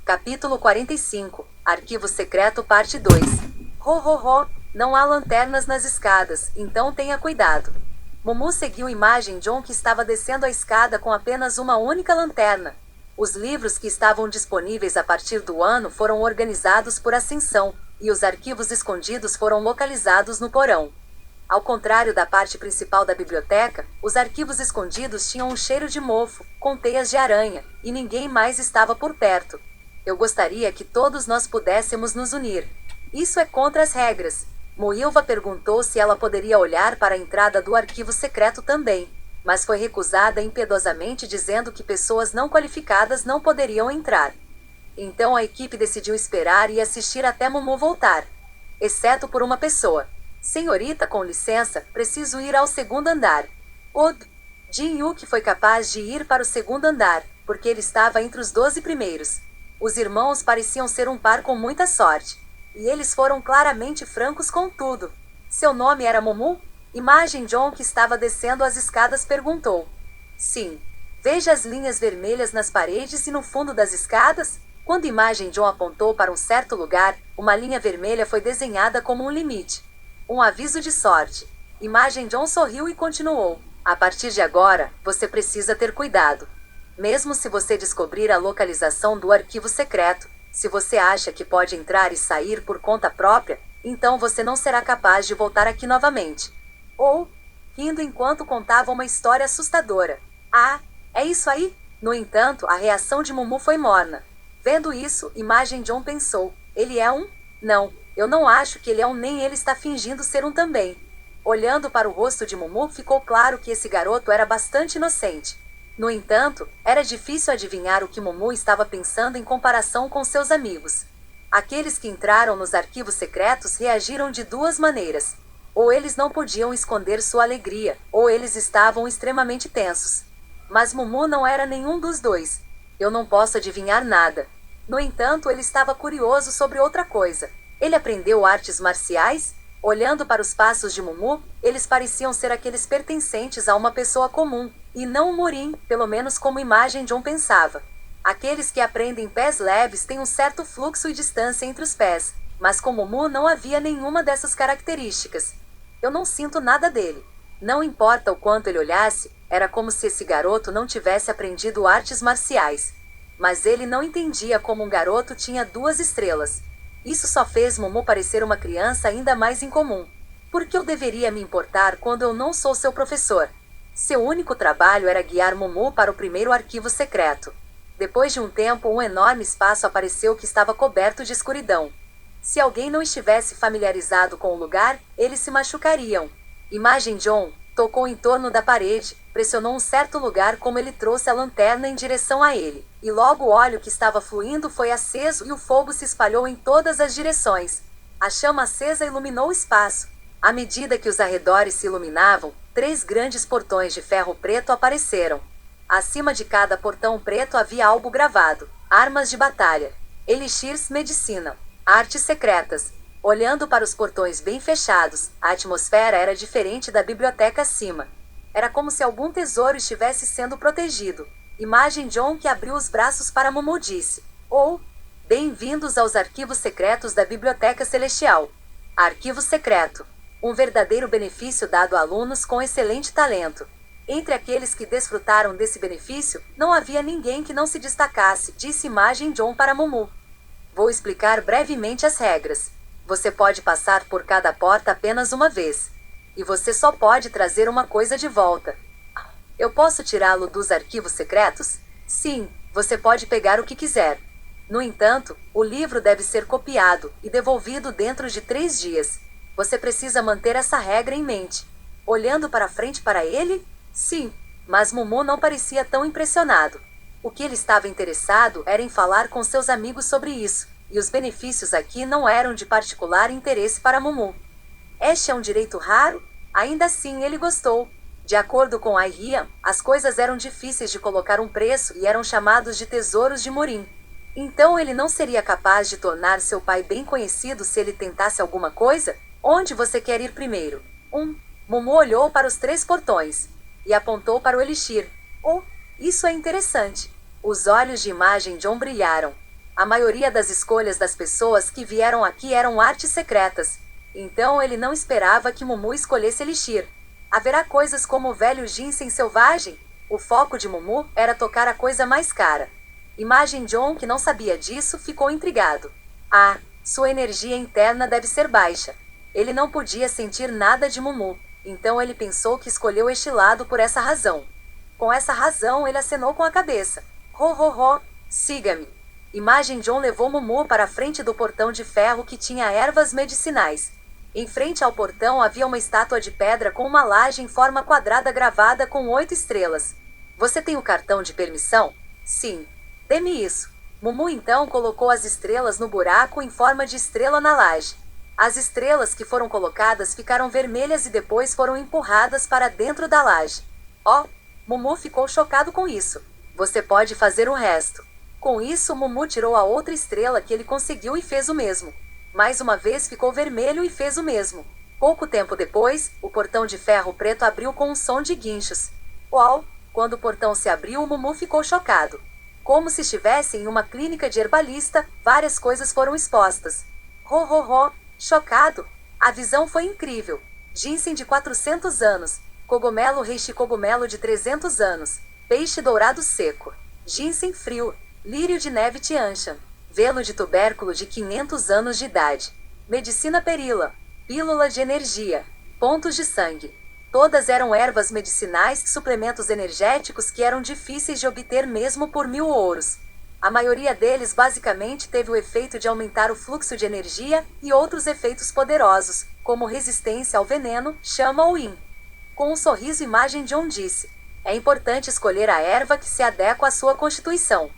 Capítulo 45. Arquivo Secreto Parte 2. Ho ho ho, não há lanternas nas escadas, então tenha cuidado. Mumu seguiu Imagem John, que estava descendo a escada com apenas uma única lanterna. Os livros que estavam disponíveis a partir do ano foram organizados por ascensão, e os arquivos escondidos foram localizados no porão. Ao contrário da parte principal da biblioteca, os arquivos escondidos tinham um cheiro de mofo, com teias de aranha, e ninguém mais estava por perto. Eu gostaria que todos nós pudéssemos nos unir. Isso é contra as regras. Moilva perguntou se ela poderia olhar para a entrada do arquivo secreto também, mas foi recusada impiedosamente, dizendo que pessoas não qualificadas não poderiam entrar. Então a equipe decidiu esperar e assistir até Mumu voltar. Exceto por uma pessoa. Senhorita, com licença, preciso ir ao segundo andar. Jin Yuki foi capaz de ir para o segundo andar, porque ele estava entre os 12 primeiros. Os irmãos pareciam ser um par com muita sorte. E eles foram claramente francos com tudo. Seu nome era Mumu? Imagem John, que estava descendo as escadas, perguntou. Sim. Veja as linhas vermelhas nas paredes e no fundo das escadas? Quando Imagem John apontou para um certo lugar, uma linha vermelha foi desenhada como um limite. Um aviso de sorte. Imagem John sorriu e continuou. A partir de agora, você precisa ter cuidado. Mesmo se você descobrir a localização do arquivo secreto, se você acha que pode entrar e sair por conta própria, então você não será capaz de voltar aqui novamente. Ou, rindo enquanto contava uma história assustadora. Ah, é isso aí? No entanto, a reação de Mumu foi morna. Vendo isso, Imagem John pensou, ele é um? Não, eu não acho que ele é um, nem ele está fingindo ser um também. Olhando para o rosto de Mumu, ficou claro que esse garoto era bastante inocente. No entanto, era difícil adivinhar o que Mumu estava pensando em comparação com seus amigos. Aqueles que entraram nos arquivos secretos reagiram de duas maneiras. Ou eles não podiam esconder sua alegria, ou eles estavam extremamente tensos. Mas Mumu não era nenhum dos dois. Eu não posso adivinhar nada. No entanto, ele estava curioso sobre outra coisa. Ele aprendeu artes marciais? Olhando para os passos de Mumu, eles pareciam ser aqueles pertencentes a uma pessoa comum, e não um morim, pelo menos como Imagem John pensava. Aqueles que aprendem pés leves têm um certo fluxo e distância entre os pés, mas com Mumu não havia nenhuma dessas características. Eu não sinto nada dele. Não importa o quanto ele olhasse, era como se esse garoto não tivesse aprendido artes marciais. Mas ele não entendia como um garoto tinha 2 estrelas. Isso só fez Mumu parecer uma criança ainda mais incomum. Por que eu deveria me importar quando eu não sou seu professor? Seu único trabalho era guiar Mumu para o primeiro arquivo secreto. Depois de um tempo, um enorme espaço apareceu que estava coberto de escuridão. Se alguém não estivesse familiarizado com o lugar, eles se machucariam. Imagem John tocou em torno da parede, pressionou um certo lugar como ele trouxe a lanterna em direção a ele, e logo o óleo que estava fluindo foi aceso e o fogo se espalhou em todas as direções. A chama acesa iluminou o espaço. À medida que os arredores se iluminavam, 3 grandes portões de ferro preto apareceram. Acima de cada portão preto havia algo gravado: armas de batalha, elixirs medicinal, artes secretas. Olhando para os portões bem fechados, a atmosfera era diferente da biblioteca acima. Era como se algum tesouro estivesse sendo protegido. Imagem John, que abriu os braços para Mumu, disse: bem-vindos aos arquivos secretos da Biblioteca Celestial. Arquivo secreto. Um verdadeiro benefício dado a alunos com excelente talento. Entre aqueles que desfrutaram desse benefício, não havia ninguém que não se destacasse, disse Imagem John para Mumu. Vou explicar brevemente as regras. Você pode passar por cada porta apenas uma vez. E você só pode trazer uma coisa de volta. Eu posso tirá-lo dos arquivos secretos? Sim, você pode pegar o que quiser. No entanto, o livro deve ser copiado e devolvido dentro de 3 dias. Você precisa manter essa regra em mente. Olhando para frente para ele? Sim, mas Mumu não parecia tão impressionado. O que ele estava interessado era em falar com seus amigos sobre isso. E os benefícios aqui não eram de particular interesse para Mumu. Este é um direito raro? Ainda assim ele gostou. De acordo com Airia, as coisas eram difíceis de colocar um preço e eram chamados de tesouros de Morim. Então ele não seria capaz de tornar seu pai bem conhecido se ele tentasse alguma coisa? Onde você quer ir primeiro? Mumu olhou para os 3 portões e apontou para o elixir. Isso é interessante. Os olhos de Imagem John brilharam. A maioria das escolhas das pessoas que vieram aqui eram artes secretas. Então ele não esperava que Mumu escolhesse Elixir. Haverá coisas como o velho ginseng selvagem? O foco de Mumu era tocar a coisa mais cara. Imagem John, que não sabia disso, ficou intrigado. Ah, sua energia interna deve ser baixa. Ele não podia sentir nada de Mumu, então ele pensou que escolheu este lado por essa razão. Com essa razão, ele acenou com a cabeça. Ho ho ho, siga-me. Imagem John levou Mumu para a frente do portão de ferro que tinha ervas medicinais. Em frente ao portão havia uma estátua de pedra com uma laje em forma quadrada gravada com 8 estrelas. Você tem o cartão de permissão? Sim. Dê-me isso. Mumu então colocou as estrelas no buraco em forma de estrela na laje. As estrelas que foram colocadas ficaram vermelhas e depois foram empurradas para dentro da laje. Oh! Mumu ficou chocado com isso. Você pode fazer o resto. Com isso, Mumu tirou a outra estrela que ele conseguiu e fez o mesmo. Mais uma vez ficou vermelho e fez o mesmo. Pouco tempo depois, o portão de ferro preto abriu com um som de guinchos. Uau! Quando o portão se abriu, Mumu ficou chocado. Como se estivesse em uma clínica de herbalista, várias coisas foram expostas. Ho ho ho! Chocado! A visão foi incrível. Ginseng de 400 anos. Cogumelo reishi cogumelo de 300 anos. Peixe dourado seco. Ginseng frio. Lírio de neve Tianshan. Velo de tubérculo de 500 anos de idade. Medicina perila. Pílula de energia. Pontos de sangue. Todas eram ervas medicinais e suplementos energéticos que eram difíceis de obter mesmo por 1000 ouros. A maioria deles basicamente teve o efeito de aumentar o fluxo de energia e outros efeitos poderosos, como resistência ao veneno, chama ou yin. Com um sorriso, Imagem John disse: é importante escolher a erva que se adequa à sua constituição.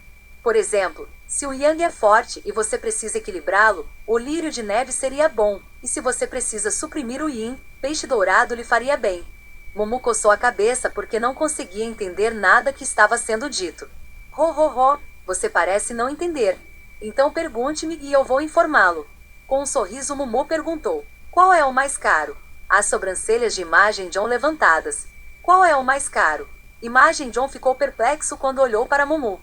Por exemplo, se o yang é forte e você precisa equilibrá-lo, o lírio de neve seria bom, e se você precisa suprimir o yin, peixe dourado lhe faria bem. Mumu coçou a cabeça porque não conseguia entender nada que estava sendo dito. Ho ho ho, você parece não entender. Então pergunte-me e eu vou informá-lo. Com um sorriso, Mumu perguntou: qual é o mais caro? As sobrancelhas de Imagem John levantadas. Qual é o mais caro? Imagem John ficou perplexo quando olhou para Mumu.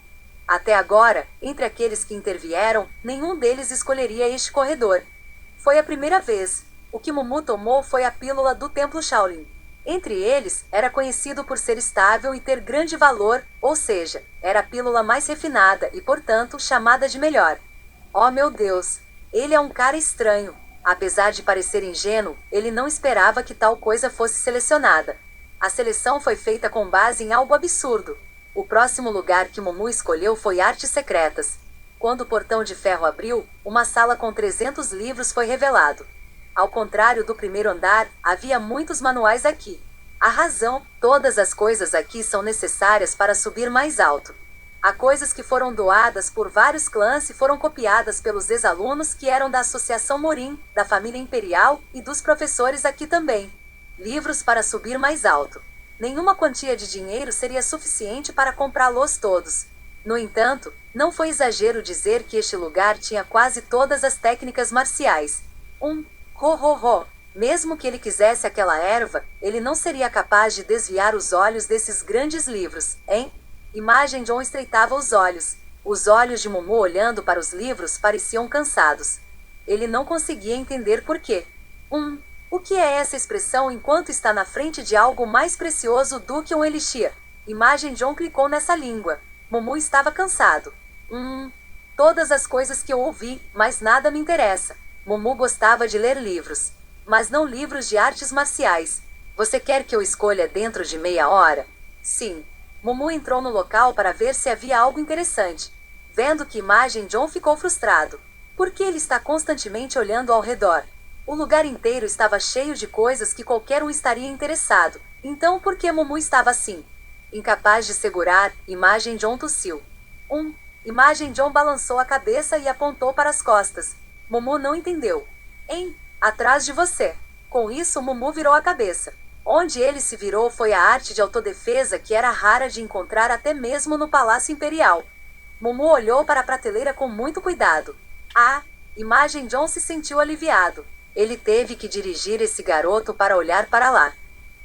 Até agora, entre aqueles que intervieram, nenhum deles escolheria este corredor. Foi a primeira vez. O que Mumu tomou foi a pílula do Templo Shaolin. Entre eles, era conhecido por ser estável e ter grande valor, ou seja, era a pílula mais refinada e, portanto, chamada de melhor. Oh meu Deus! Ele é um cara estranho. Apesar de parecer ingênuo, ele não esperava que tal coisa fosse selecionada. A seleção foi feita com base em algo absurdo. O próximo lugar que Mumu escolheu foi Artes Secretas. Quando o portão de ferro abriu, uma sala com 300 livros foi revelado. Ao contrário do primeiro andar, havia muitos manuais aqui. A razão, todas as coisas aqui são necessárias para subir mais alto. Há coisas que foram doadas por vários clãs e foram copiadas pelos ex-alunos que eram da Associação Morim, da família imperial e dos professores aqui também. Livros para subir mais alto. Nenhuma quantia de dinheiro seria suficiente para comprá-los todos. No entanto, não foi exagero dizer que este lugar tinha quase todas as técnicas marciais. Ho ho ho! Mesmo que ele quisesse aquela erva, ele não seria capaz de desviar os olhos desses grandes livros, hein? Imagem John estreitava os olhos. Os olhos de Mumu olhando para os livros pareciam cansados. Ele não conseguia entender por quê. O que é essa expressão enquanto está na frente de algo mais precioso do que um elixir? Imagem John clicou nessa língua. Mumu estava cansado. Todas as coisas que eu ouvi, mas nada me interessa. Mumu gostava de ler livros. Mas não livros de artes marciais. Você quer que eu escolha dentro de meia hora? Sim. Mumu entrou no local para ver se havia algo interessante. Vendo que Imagem John ficou frustrado. Por que ele está constantemente olhando ao redor? O lugar inteiro estava cheio de coisas que qualquer um estaria interessado. Então por que Mumu estava assim? Incapaz de segurar, Imagem John tossiu. Imagem John balançou a cabeça e apontou para as costas. Mumu não entendeu. Atrás de você. Com isso, Mumu virou a cabeça. Onde ele se virou foi a arte de autodefesa que era rara de encontrar até mesmo no Palácio Imperial. Mumu olhou para a prateleira com muito cuidado. Imagem John se sentiu aliviado. Ele teve que dirigir esse garoto para olhar para lá.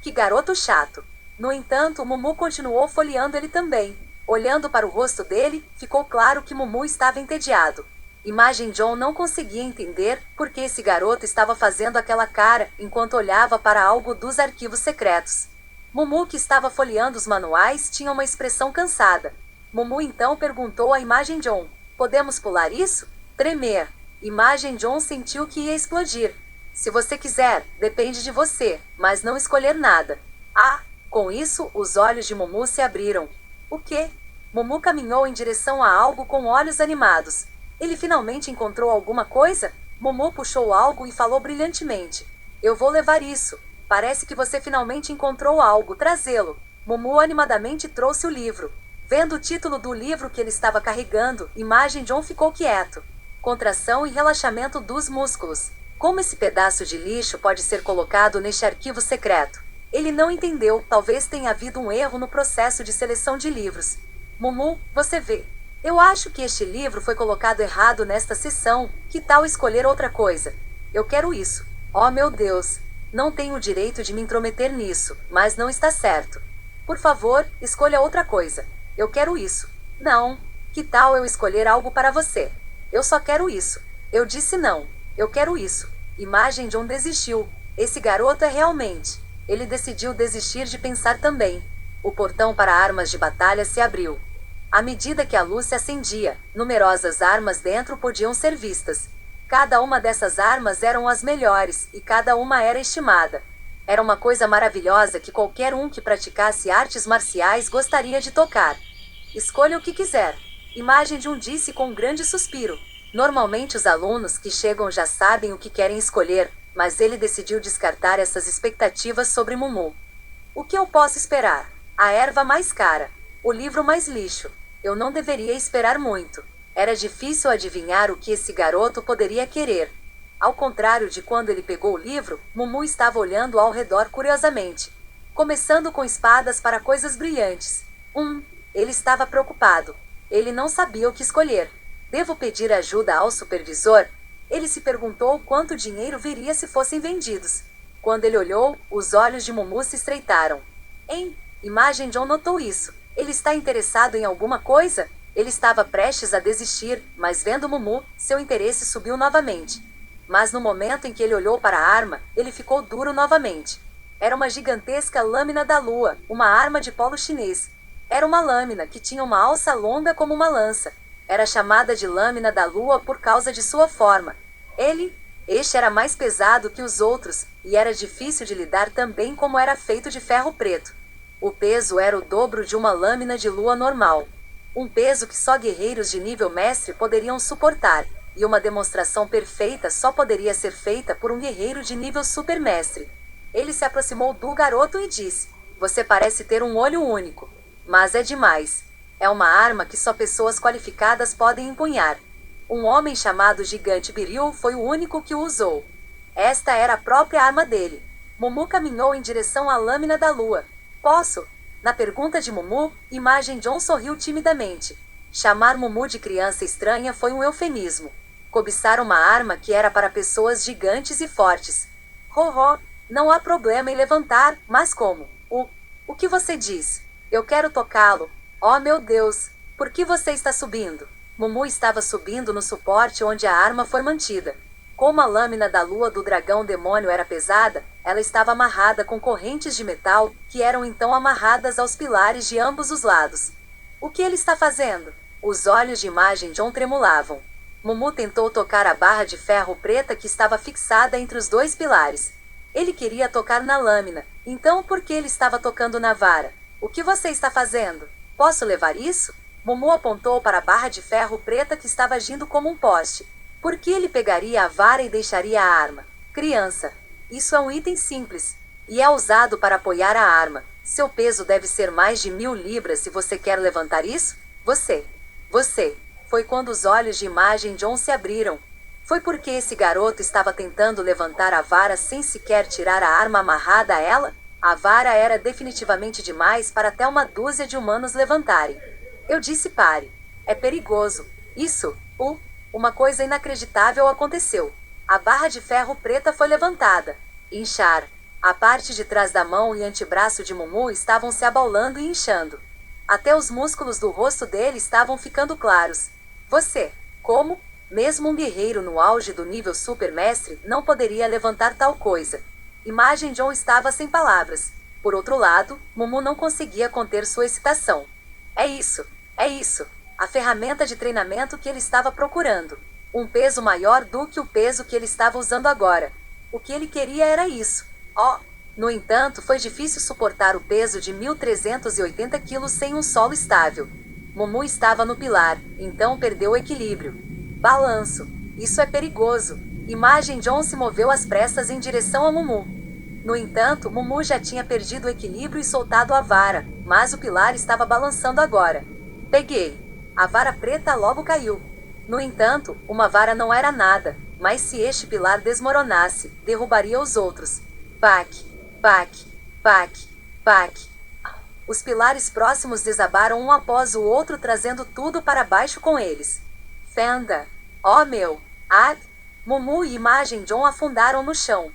Que garoto chato! No entanto, Mumu continuou folheando ele também. Olhando para o rosto dele, ficou claro que Mumu estava entediado. Imagem John não conseguia entender por que esse garoto estava fazendo aquela cara enquanto olhava para algo dos arquivos secretos. Mumu, que estava folheando os manuais, tinha uma expressão cansada. Mumu então perguntou a Imagem John: podemos pular isso? Tremer. Imagem John sentiu que ia explodir. Se você quiser, depende de você, mas não escolher nada. Ah! Com isso, os olhos de Mumu se abriram. O quê? Mumu caminhou em direção a algo com olhos animados. Ele finalmente encontrou alguma coisa? Mumu puxou algo e falou brilhantemente: eu vou levar isso. Parece que você finalmente encontrou algo. Trazê-lo. Mumu animadamente trouxe o livro. Vendo o título do livro que ele estava carregando, Imagem John ficou quieto. Contração e relaxamento dos músculos. Como esse pedaço de lixo pode ser colocado neste arquivo secreto? Ele não entendeu, talvez tenha havido um erro no processo de seleção de livros. Mumu, você vê. Eu acho que este livro foi colocado errado nesta seção, que tal escolher outra coisa? Eu quero isso. Oh meu Deus! Não tenho o direito de me intrometer nisso, mas não está certo. Por favor, escolha outra coisa. Eu quero isso. Não. Que tal eu escolher algo para você? Eu só quero isso. Eu disse não. Eu quero isso. Imagem John desistiu. Esse garoto é realmente... Ele decidiu desistir de pensar também. O portão para armas de batalha se abriu. À medida que a luz se acendia, numerosas armas dentro podiam ser vistas. Cada uma dessas armas eram as melhores, e cada uma era estimada. Era uma coisa maravilhosa que qualquer um que praticasse artes marciais gostaria de tocar. Escolha o que quiser. Imagem John disse com um grande suspiro. Normalmente os alunos que chegam já sabem o que querem escolher, mas ele decidiu descartar essas expectativas sobre Mumu. O que eu posso esperar? A erva mais cara. O livro mais lixo. Eu não deveria esperar muito. Era difícil adivinhar o que esse garoto poderia querer. Ao contrário de quando ele pegou o livro, Mumu estava olhando ao redor curiosamente. Começando com espadas para coisas brilhantes. Ele estava preocupado. Ele não sabia o que escolher. Devo pedir ajuda ao supervisor? Ele se perguntou quanto dinheiro viria se fossem vendidos. Quando ele olhou, os olhos de Mumu se estreitaram. Imagem John notou isso. Ele está interessado em alguma coisa? Ele estava prestes a desistir, mas vendo Mumu, seu interesse subiu novamente. Mas no momento em que ele olhou para a arma, ele ficou duro novamente. Era uma gigantesca lâmina da lua, uma arma de polo chinês. Era uma lâmina que tinha uma alça longa como uma lança. Era chamada de lâmina da lua por causa de sua forma. Este era mais pesado que os outros, e era difícil de lidar também como era feito de ferro preto. O peso era o dobro de uma lâmina de lua normal. Um peso que só guerreiros de nível mestre poderiam suportar, e uma demonstração perfeita só poderia ser feita por um guerreiro de nível supermestre. Ele se aproximou do garoto e disse: você parece ter um olho único. Mas é demais. É uma arma que só pessoas qualificadas podem empunhar. Um homem chamado Gigante Biril foi o único que o usou. Esta era a própria arma dele. Mumu caminhou em direção à lâmina da lua. Posso? Na pergunta de Mumu, Imagem John sorriu timidamente. Chamar Mumu de criança estranha foi um eufemismo. Cobiçar uma arma que era para pessoas gigantes e fortes. Não há problema em levantar, mas como? O que você diz? Eu quero tocá-lo. Oh meu Deus, por que você está subindo? Mumu estava subindo no suporte onde a arma foi mantida. Como a lâmina da lua do dragão demônio era pesada, ela estava amarrada com correntes de metal, que eram então amarradas aos pilares de ambos os lados. O que ele está fazendo? Os olhos de Imagem John tremulavam. Mumu tentou tocar a barra de ferro preta que estava fixada entre os dois pilares. Ele queria tocar na lâmina, então por que ele estava tocando na vara? O que você está fazendo? Posso levar isso? Mumu apontou para a barra de ferro preta que estava agindo como um poste. Por que ele pegaria a vara e deixaria a arma? Criança. Isso é um item simples. E é usado para apoiar a arma. Seu peso deve ser mais de 1000 libras se você quer levantar isso? Você. Foi quando os olhos de Imagem John se abriram. Foi porque esse garoto estava tentando levantar a vara sem sequer tirar a arma amarrada a ela? A vara era definitivamente demais para até uma dúzia de humanos levantarem. Eu disse pare. É perigoso. Uma coisa inacreditável aconteceu. A barra de ferro preta foi levantada. Inchar. A parte de trás da mão e antebraço de Mumu estavam se abaulando e inchando. Até os músculos do rosto dele estavam ficando claros. Você, como? Mesmo um guerreiro no auge do nível supermestre não poderia levantar tal coisa. Imagem John estava sem palavras. Por outro lado, Mumu não conseguia conter sua excitação. É isso, é isso. A ferramenta de treinamento que ele estava procurando. Um peso maior do que o peso que ele estava usando agora. O que ele queria era isso. Oh! No entanto, foi difícil suportar o peso de 1.380 quilos sem um solo estável. Mumu estava no pilar, então perdeu o equilíbrio. Balanço. Isso é perigoso. Imagem John se moveu às pressas em direção a Mumu. No entanto, Mumu já tinha perdido o equilíbrio e soltado a vara, mas o pilar estava balançando agora. Peguei. A vara preta logo caiu. No entanto, uma vara não era nada, mas se este pilar desmoronasse, derrubaria os outros. Pac, pac, pac, pac. Os pilares próximos desabaram um após o outro, trazendo tudo para baixo com eles. Fenda! Oh meu! Ah! Mumu e Imagem John afundaram no chão.